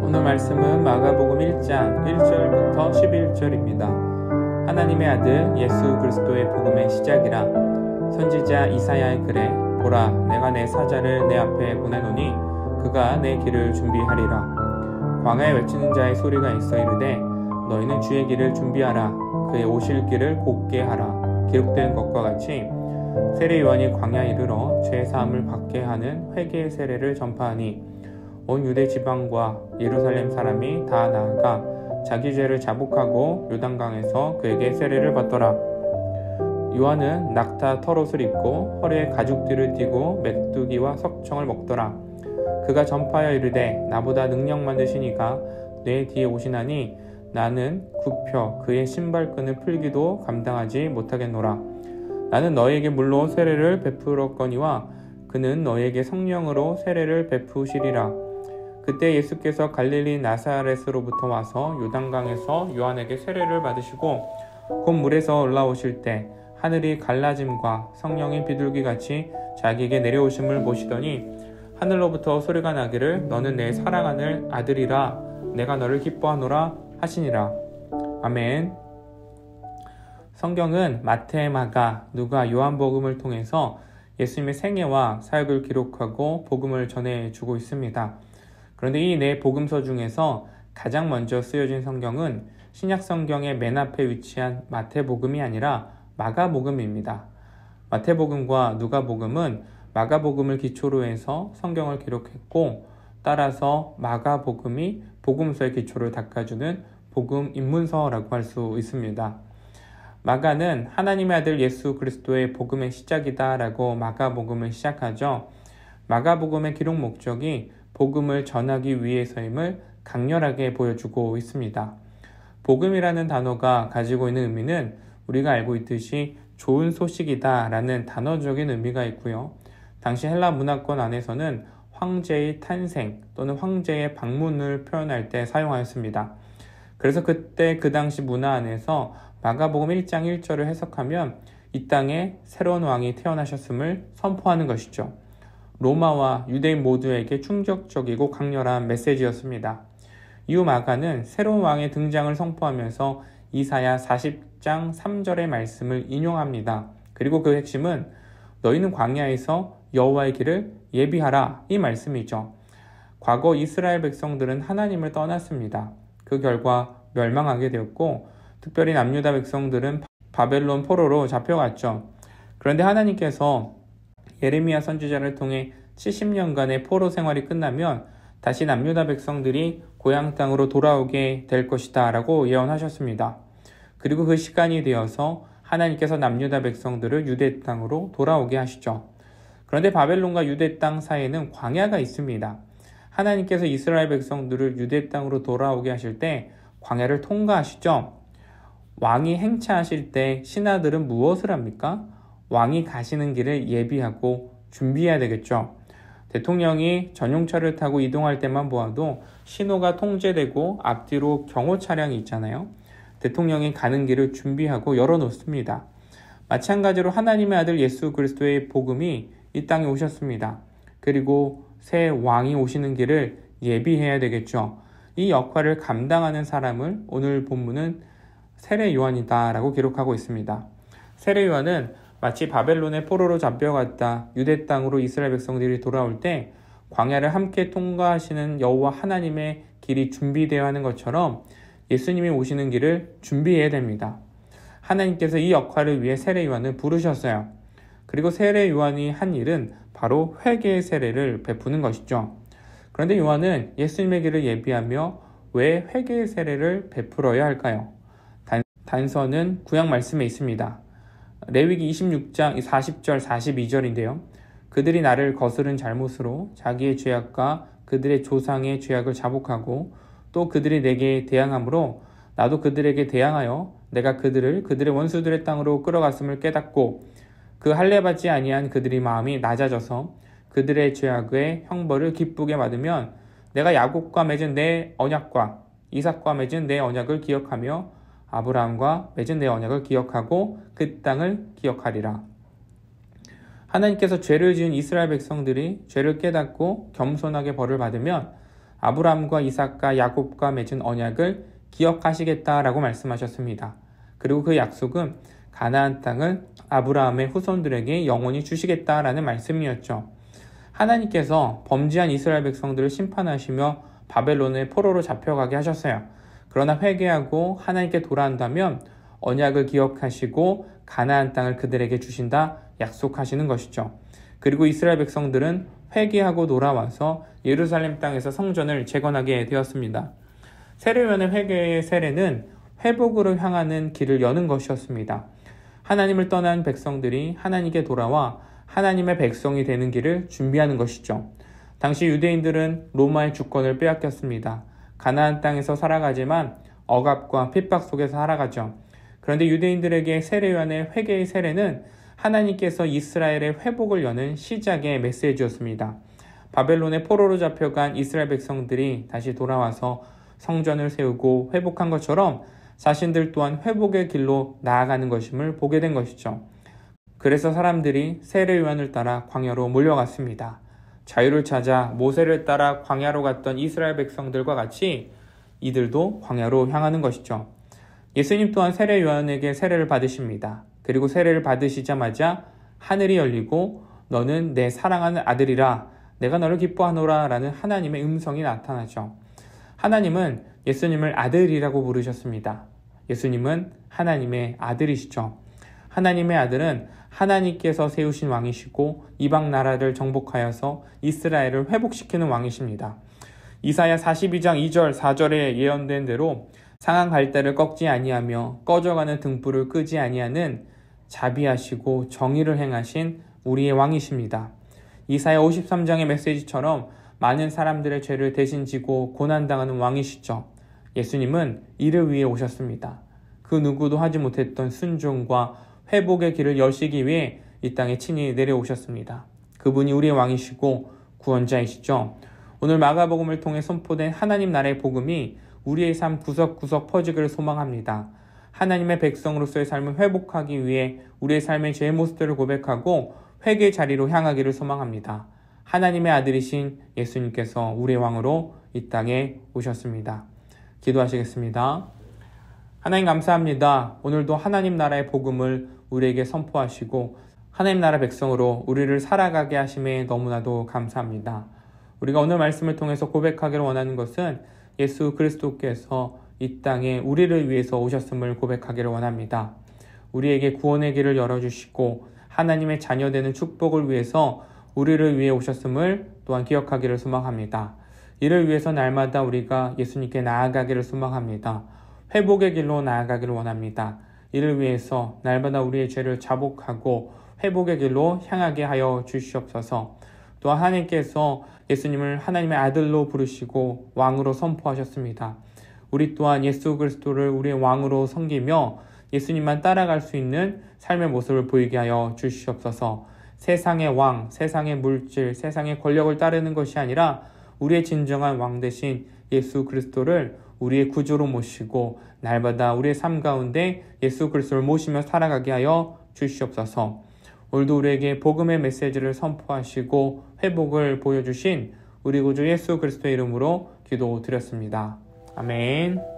오늘 말씀은 마가복음 1장 1절부터 11절입니다. 하나님의 아들 예수 그리스도의 복음의 시작이라. 선지자 이사야의 글에 보라, 내가 내 사자를 내 앞에 보내노니 그가 내 길을 준비하리라. 광야에 외치는 자의 소리가 있어 이르되 너희는 주의 길을 준비하라. 그의 오실 길을 곧게 하라. 기록된 것과 같이 세례 요한이 광야에 이르러 죄 사함을 받게 하는 회개의 세례를 전파하니 온 유대 지방과 예루살렘 사람이 다 나아가 자기 죄를 자복하고 요단강에서 그에게 세례를 받더라. 요한은 낙타 털옷을 입고 허리에 가죽띠를 띠고 메뚜기와 석청을 먹더라. 그가 전파하여 이르되 나보다 능력 많으신 이가 내 뒤에 오시나니 나는 굽혀 그의 신발끈을 풀기도 감당하지 못하겠노라. 나는 너희에게 물로 세례를 베풀었거니와 그는 너희에게 성령으로 세례를 베푸시리라. 그때 예수께서 갈릴리 나사렛으로부터 와서 요단강에서 요한에게 세례를 받으시고 곧 물에서 올라오실 때 하늘이 갈라짐과 성령의 비둘기같이 자기에게 내려오심을 보시더니 하늘로부터 소리가 나기를 너는 내 사랑하는 아들이라 내가 너를 기뻐하노라 하시니라. 아멘. 성경은 마태, 마가, 누가, 요한복음을 통해서 예수님의 생애와 사역을 기록하고 복음을 전해주고 있습니다. 그런데 이 네 복음서 중에서 가장 먼저 쓰여진 성경은 신약 성경의 맨 앞에 위치한 마태복음이 아니라 마가복음입니다. 마태복음과 누가복음은 마가복음을 기초로 해서 성경을 기록했고 따라서 마가복음이 복음서의 기초를 닦아주는 복음 입문서라고 할 수 있습니다. 마가는 하나님의 아들 예수 그리스도의 복음의 시작이다 라고 마가복음을 시작하죠. 마가복음의 기록 목적이 복음을 전하기 위해서임을 강렬하게 보여주고 있습니다. 복음이라는 단어가 가지고 있는 의미는 우리가 알고 있듯이 좋은 소식이다 라는 단어적인 의미가 있고요. 당시 헬라 문화권 안에서는 황제의 탄생 또는 황제의 방문을 표현할 때 사용하였습니다. 그래서 그때 그 당시 문화 안에서 마가복음 1장 1절을 해석하면 이 땅에 새로운 왕이 태어나셨음을 선포하는 것이죠. 로마와 유대인 모두에게 충격적이고 강렬한 메시지였습니다. 이후 마가는 새로운 왕의 등장을 선포하면서 이사야 40장 3절의 말씀을 인용합니다. 그리고 그 핵심은 너희는 광야에서 여호와의 길을 예비하라 이 말씀이죠. 과거 이스라엘 백성들은 하나님을 떠났습니다. 그 결과 멸망하게 되었고 특별히 남유다 백성들은 바벨론 포로로 잡혀갔죠. 그런데 하나님께서 예레미야 선지자를 통해 70년간의 포로 생활이 끝나면 다시 남유다 백성들이 고향 땅으로 돌아오게 될 것이다 라고 예언하셨습니다. 그리고 그 시간이 되어서 하나님께서 남유다 백성들을 유대 땅으로 돌아오게 하시죠. 그런데 바벨론과 유대 땅 사이에는 광야가 있습니다. 하나님께서 이스라엘 백성들을 유대 땅으로 돌아오게 하실 때 광야를 통과하시죠. 왕이 행차하실 때 신하들은 무엇을 합니까? 왕이 가시는 길을 예비하고 준비해야 되겠죠. 대통령이 전용차를 타고 이동할 때만 보아도 신호가 통제되고 앞뒤로 경호 차량이 있잖아요. 대통령이 가는 길을 준비하고 열어놓습니다. 마찬가지로 하나님의 아들 예수 그리스도의 복음이 이 땅에 오셨습니다. 그리고 새 왕이 오시는 길을 예비해야 되겠죠. 이 역할을 감당하는 사람을 오늘 본문은 세례 요한이다 라고 기록하고 있습니다. 세례 요한은 마치 바벨론의 포로로 잡혀갔다 유대 땅으로 이스라엘 백성들이 돌아올 때 광야를 함께 통과하시는 여호와 하나님의 길이 준비되어야 하는 것처럼 예수님이 오시는 길을 준비해야 됩니다. 하나님께서 이 역할을 위해 세례 요한을 부르셨어요. 그리고 세례 요한이 한 일은 바로 회개의 세례를 베푸는 것이죠. 그런데 요한은 예수님의 길을 예비하며 왜 회개의 세례를 베풀어야 할까요? 단서는 구약 말씀에 있습니다. 레위기 26장 40절 42절인데요. 그들이 나를 거스른 잘못으로 자기의 죄악과 그들의 조상의 죄악을 자복하고 또 그들이 내게 대항함으로 나도 그들에게 대항하여 내가 그들의 원수들의 땅으로 끌어갔음을 깨닫고 그 할례받지 아니한 그들의 마음이 낮아져서 그들의 죄악의 형벌을 기쁘게 받으면 내가 야곱과 맺은 내 언약과 이삭과 맺은 내 언약을 기억하며 아브라함과 맺은 내 언약을 기억하고 그 땅을 기억하리라. 하나님께서 죄를 지은 이스라엘 백성들이 죄를 깨닫고 겸손하게 벌을 받으면 아브라함과 이삭과 야곱과 맺은 언약을 기억하시겠다라고 말씀하셨습니다. 그리고 그 약속은 가나안 땅을 아브라함의 후손들에게 영원히 주시겠다라는 말씀이었죠. 하나님께서 범죄한 이스라엘 백성들을 심판하시며 바벨론의 포로로 잡혀가게 하셨어요. 그러나 회개하고 하나님께 돌아온다면 언약을 기억하시고 가나안 땅을 그들에게 주신다 약속하시는 것이죠. 그리고 이스라엘 백성들은 회개하고 돌아와서 예루살렘 땅에서 성전을 재건하게 되었습니다. 세례요한의 회개의 세례는 회복으로 향하는 길을 여는 것이었습니다. 하나님을 떠난 백성들이 하나님께 돌아와 하나님의 백성이 되는 길을 준비하는 것이죠. 당시 유대인들은 로마의 주권을 빼앗겼습니다. 가나안 땅에서 살아가지만 억압과 핍박 속에서 살아가죠. 그런데 유대인들에게 세례요한의 회개의 세례는 하나님께서 이스라엘의 회복을 여는 시작의 메시지였습니다. 바벨론의 포로로 잡혀간 이스라엘 백성들이 다시 돌아와서 성전을 세우고 회복한 것처럼 자신들 또한 회복의 길로 나아가는 것임을 보게 된 것이죠. 그래서 사람들이 세례요한을 따라 광야로 몰려갔습니다. 자유를 찾아 모세를 따라 광야로 갔던 이스라엘 백성들과 같이 이들도 광야로 향하는 것이죠. 예수님 또한 세례요한에게 세례를 받으십니다. 그리고 세례를 받으시자마자 하늘이 열리고 너는 내 사랑하는 아들이라 내가 너를 기뻐하노라 라는 하나님의 음성이 나타나죠. 하나님은 예수님을 아들이라고 부르셨습니다. 예수님은 하나님의 아들이시죠. 하나님의 아들은 하나님께서 세우신 왕이시고 이방 나라를 정복하여서 이스라엘을 회복시키는 왕이십니다. 이사야 42장 2절 4절에 예언된 대로 상한 갈대를 꺾지 아니하며 꺼져가는 등불을 끄지 아니하는 자비하시고 정의를 행하신 우리의 왕이십니다. 이사야 53장의 메시지처럼 많은 사람들의 죄를 대신 지고 고난당하는 왕이시죠. 예수님은 이를 위해 오셨습니다. 그 누구도 하지 못했던 순종과 회복의 길을 여시기 위해 이 땅에 친히 내려오셨습니다. 그분이 우리의 왕이시고 구원자이시죠. 오늘 마가복음을 통해 선포된 하나님 나라의 복음이 우리의 삶 구석구석 퍼지기를 소망합니다. 하나님의 백성으로서의 삶을 회복하기 위해 우리의 삶의 죄의 모습들을 고백하고 회개의 자리로 향하기를 소망합니다. 하나님의 아들이신 예수님께서 우리의 왕으로 이 땅에 오셨습니다. 기도하시겠습니다. 하나님 감사합니다. 오늘도 하나님 나라의 복음을 우리에게 선포하시고 하나님 나라 백성으로 우리를 살아가게 하심에 너무나도 감사합니다. 우리가 오늘 말씀을 통해서 고백하기를 원하는 것은 예수 그리스도께서 이 땅에 우리를 위해서 오셨음을 고백하기를 원합니다. 우리에게 구원의 길을 열어주시고 하나님의 자녀되는 축복을 위해서 우리를 위해 오셨음을 또한 기억하기를 소망합니다. 이를 위해서 날마다 우리가 예수님께 나아가기를 소망합니다. 회복의 길로 나아가기를 원합니다. 이를 위해서 날마다 우리의 죄를 자복하고 회복의 길로 향하게 하여 주시옵소서. 또한 하나님께서 예수님을 하나님의 아들로 부르시고 왕으로 선포하셨습니다. 우리 또한 예수 그리스도를 우리의 왕으로 섬기며 예수님만 따라갈 수 있는 삶의 모습을 보이게 하여 주시옵소서. 세상의 왕, 세상의 물질, 세상의 권력을 따르는 것이 아니라 우리의 진정한 왕 대신 예수 그리스도를 우리의 구주로 모시고 날마다 우리의 삶 가운데 예수 그리스도를 모시며 살아가게 하여 주시옵소서. 오늘도 우리에게 복음의 메시지를 선포하시고 회복을 보여주신 우리 구주 예수 그리스도의 이름으로 기도드렸습니다. 아멘.